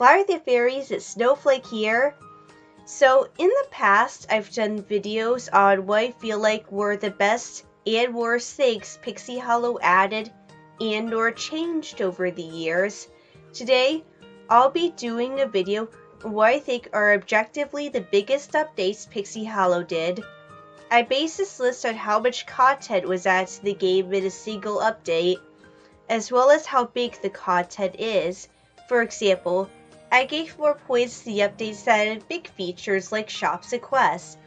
Why are the fairies at Snowflake here? So in the past, I've done videos on what I feel like were the best and worst things Pixie Hollow added and or changed over the years. Today, I'll be doing a video on what I think are objectively the biggest updates Pixie Hollow did. I based this list on how much content was added to the game in a single update, as well as how big the content is. For example, I gave more points to the updates that added big features like shops and quests.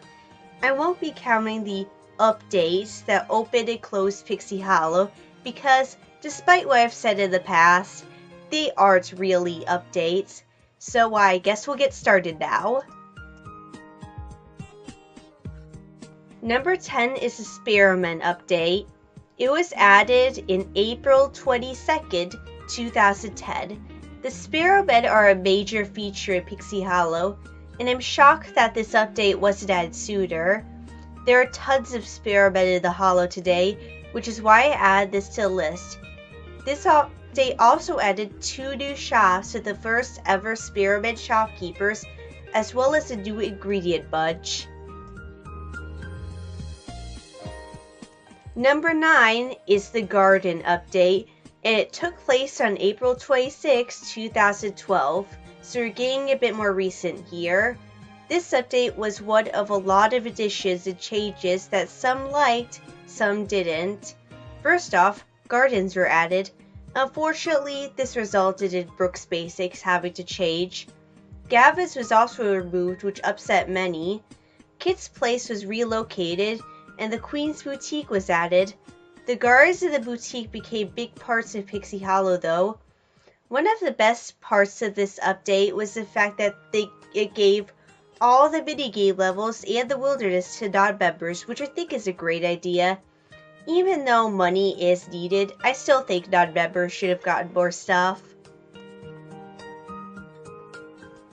I won't be counting the updates that opened and closed Pixie Hollow because, despite what I've said in the past, they aren't really updates. So I guess we'll get started now. Number 10 is the Sparrow update. It was added in April 22nd, 2010. The Sparrow are a major feature in Pixie Hollow, and I'm shocked that this update wasn't added sooner. There are tons of Sparrow in the Hollow today, which is why I added this to the list. This update also added 2 new shops to the first ever Sparrow shopkeepers, as well as a new ingredient bunch. Number 9 is the Garden update, and it took place on April 26, 2012, so we're getting a bit more recent here. This update was one of a lot of additions and changes that some liked, some didn't. First off, gardens were added. Unfortunately, this resulted in Brooks Basics having to change. Gavin's was also removed, which upset many. Kit's Place was relocated, and the Queen's Boutique was added. The gardens in the boutique became big parts of Pixie Hollow though. One of the best parts of this update was the fact that it gave all the minigame levels and the wilderness to non-members, which I think is a great idea. Even though money is needed, I still think non-members should have gotten more stuff.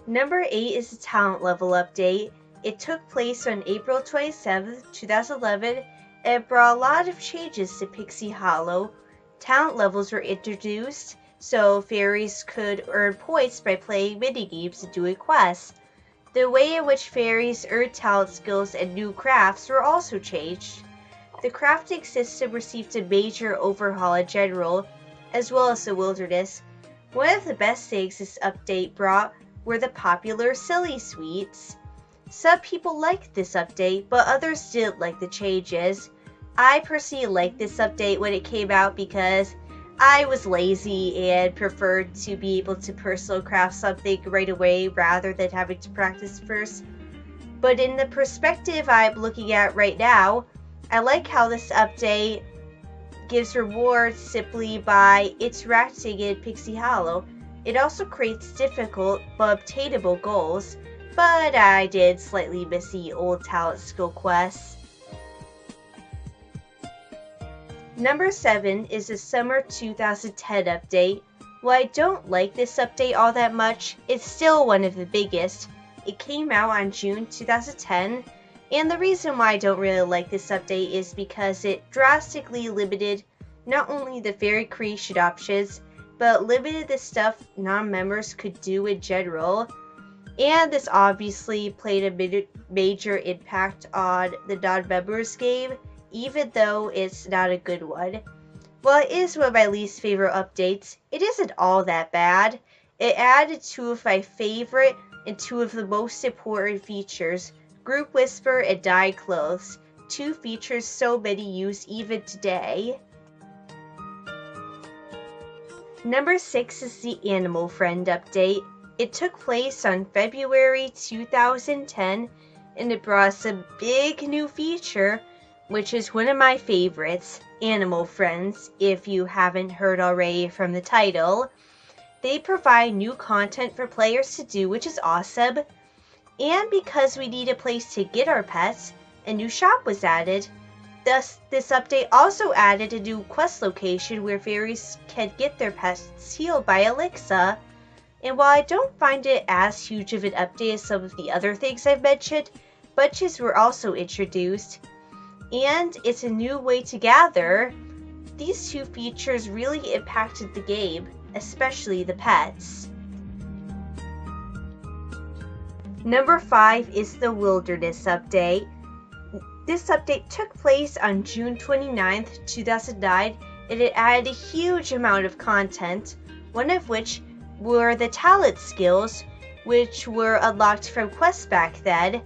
Number 8 is the talent level update. It took place on April 27, 2011, and it brought a lot of changes to Pixie Hollow. Talent levels were introduced, so fairies could earn points by playing minigames and doing quests. The way in which fairies earned talent skills and new crafts were also changed. The crafting system received a major overhaul in general, as well as the wilderness. One of the best things this update brought were the popular Silly Sweets. Some people liked this update, but others didn't like the changes. I personally liked this update when it came out because I was lazy and preferred to be able to personal craft something right away rather than having to practice first. But in the perspective I'm looking at right now, I like how this update gives rewards simply by interacting in Pixie Hollow. It also creates difficult but obtainable goals. But I did slightly miss the old talent skill quests. Number 7 is the Summer 2010 update. While I don't like this update all that much, it's still one of the biggest. It came out on June 2010, and the reason why I don't really like this update is because it drastically limited not only the fairy creation options, but limited the stuff non-members could do in general. And this obviously played a major impact on the non-members game, even though it's not a good one. While it is one of my least favorite updates, it isn't all that bad. It added 2 of my favorite and 2 of the most important features, Group Whisper and Dye Clothes, 2 features so many use even today. Number 6 is the Animal Friend update. It took place on February 2010, and it brought us a big new feature, which is one of my favorites, Animal Friends, if you haven't heard already from the title. They provide new content for players to do, which is awesome. And because we need a place to get our pets, a new shop was added. Thus, this update also added a new quest location where fairies can get their pets healed by Alexa. And while I don't find it as huge of an update as some of the other things I've mentioned, bunches were also introduced. And it's a new way to gather. These 2 features really impacted the game, especially the pets. Number 5 is the Wilderness Update. This update took place on June 29th, 2009, and it added a huge amount of content, one of which were the talent skills, which were unlocked from quests back then.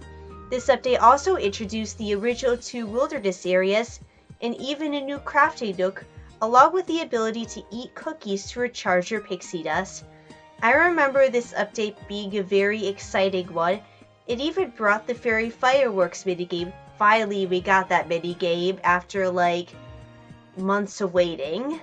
This update also introduced the original 2 wilderness areas, and even a new crafting nook, along with the ability to eat cookies to recharge your pixie dust. I remember this update being a very exciting one. It even brought the fairy fireworks minigame. Finally, we got that minigame after like months of waiting.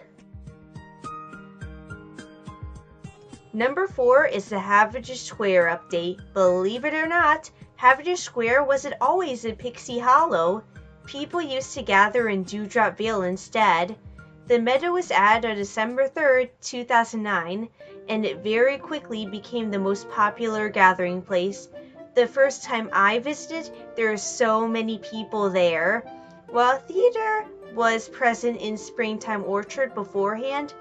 Number 4 is the Havendish Square update. Believe it or not, Havendish Square wasn't always in Pixie Hollow. People used to gather in Dewdrop Vale instead. The meadow was added on December 3rd, 2009, and it very quickly became the most popular gathering place. The first time I visited, there were so many people there. While theater was present in Springtime Orchard beforehand,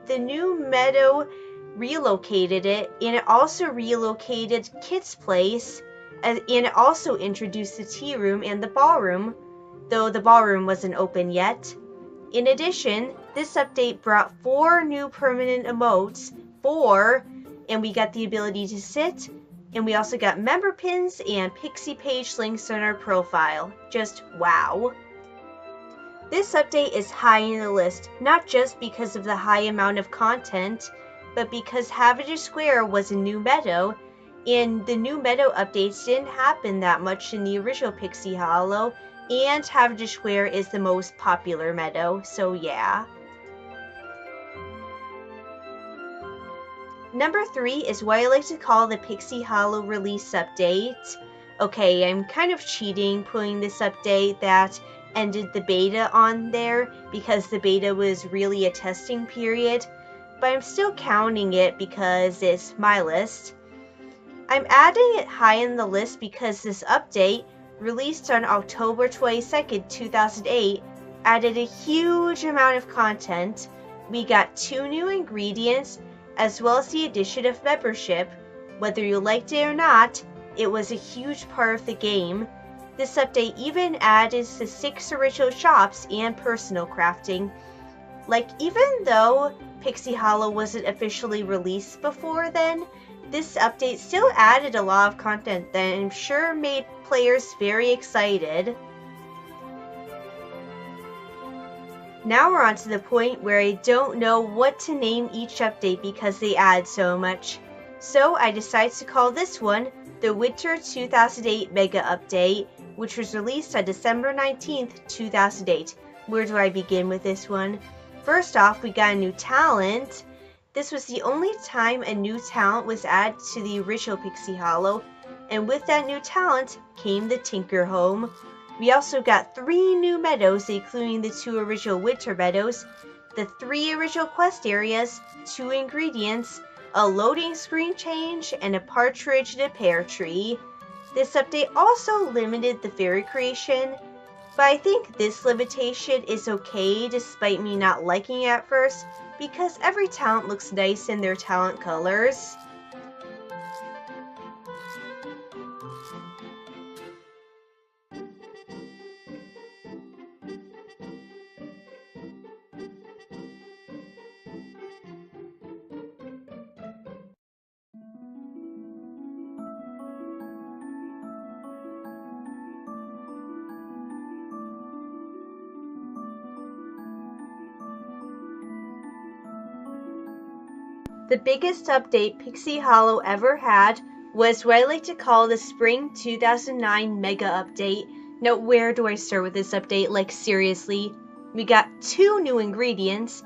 the new meadow relocated it, and it also relocated Kit's Place, and it also introduced the tea room and the ballroom, though the ballroom wasn't open yet. In addition, this update brought 4 new permanent emotes, 4, and we got the ability to sit, and we also got member pins and pixie page links on our profile. Just wow. This update is high in the list, not just because of the high amount of content, but because Havendish Square was a new meadow, and the new meadow updates didn't happen that much in the original Pixie Hollow, and Havendish Square is the most popular meadow, so yeah. Number 3 is what I like to call the Pixie Hollow release update. Okay, I'm kind of cheating putting this update that ended the beta on there because the beta was really a testing period, but I'm still counting it because it's my list. I'm adding it high in the list because this update, released on October 22nd, 2008, added a huge amount of content. We got 2 new ingredients, as well as the addition of membership. Whether you liked it or not, it was a huge part of the game. This update even added the 6 original shops and personal crafting. Like, even though Pixie Hollow wasn't officially released before then, this update still added a lot of content that I'm sure made players very excited. Now we're on to the point where I don't know what to name each update because they add so much. So I decided to call this one the Winter 2008 Mega Update, which was released on December 19th, 2008. Where do I begin with this one? First off, we got a new talent. This was the only time a new talent was added to the original Pixie Hollow, and with that new talent came the Tinker Home. We also got 3 new meadows, including the 2 original winter meadows, the 3 original quest areas, 2 ingredients, a loading screen change, and a partridge in a pear tree. This update also limited the fairy creation, but I think this limitation is okay despite me not liking it at first, because every talent looks nice in their talent colors. The biggest update Pixie Hollow ever had was what I like to call the Spring 2009 Mega Update. Now, where do I start with this update? Like, seriously. We got 2 new ingredients,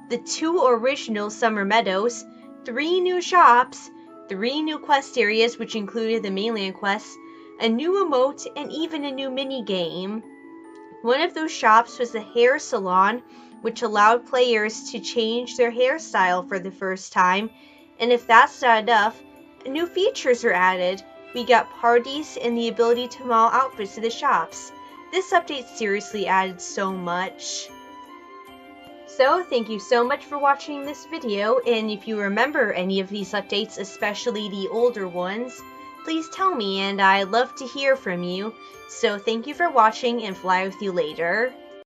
the 2 original Summer Meadows, 3 new shops, 3 new quest areas, which included the mainland quests, a new emote, and even a new mini-game. One of those shops was the hair salon, which allowed players to change their hairstyle for the first time, and if that's not enough, new features were added. We got parties and the ability to model outfits to the shops. This update seriously added so much. So, thank you so much for watching this video, and if you remember any of these updates, especially the older ones, please tell me, and I'd love to hear from you. So thank you for watching, and fly with you later.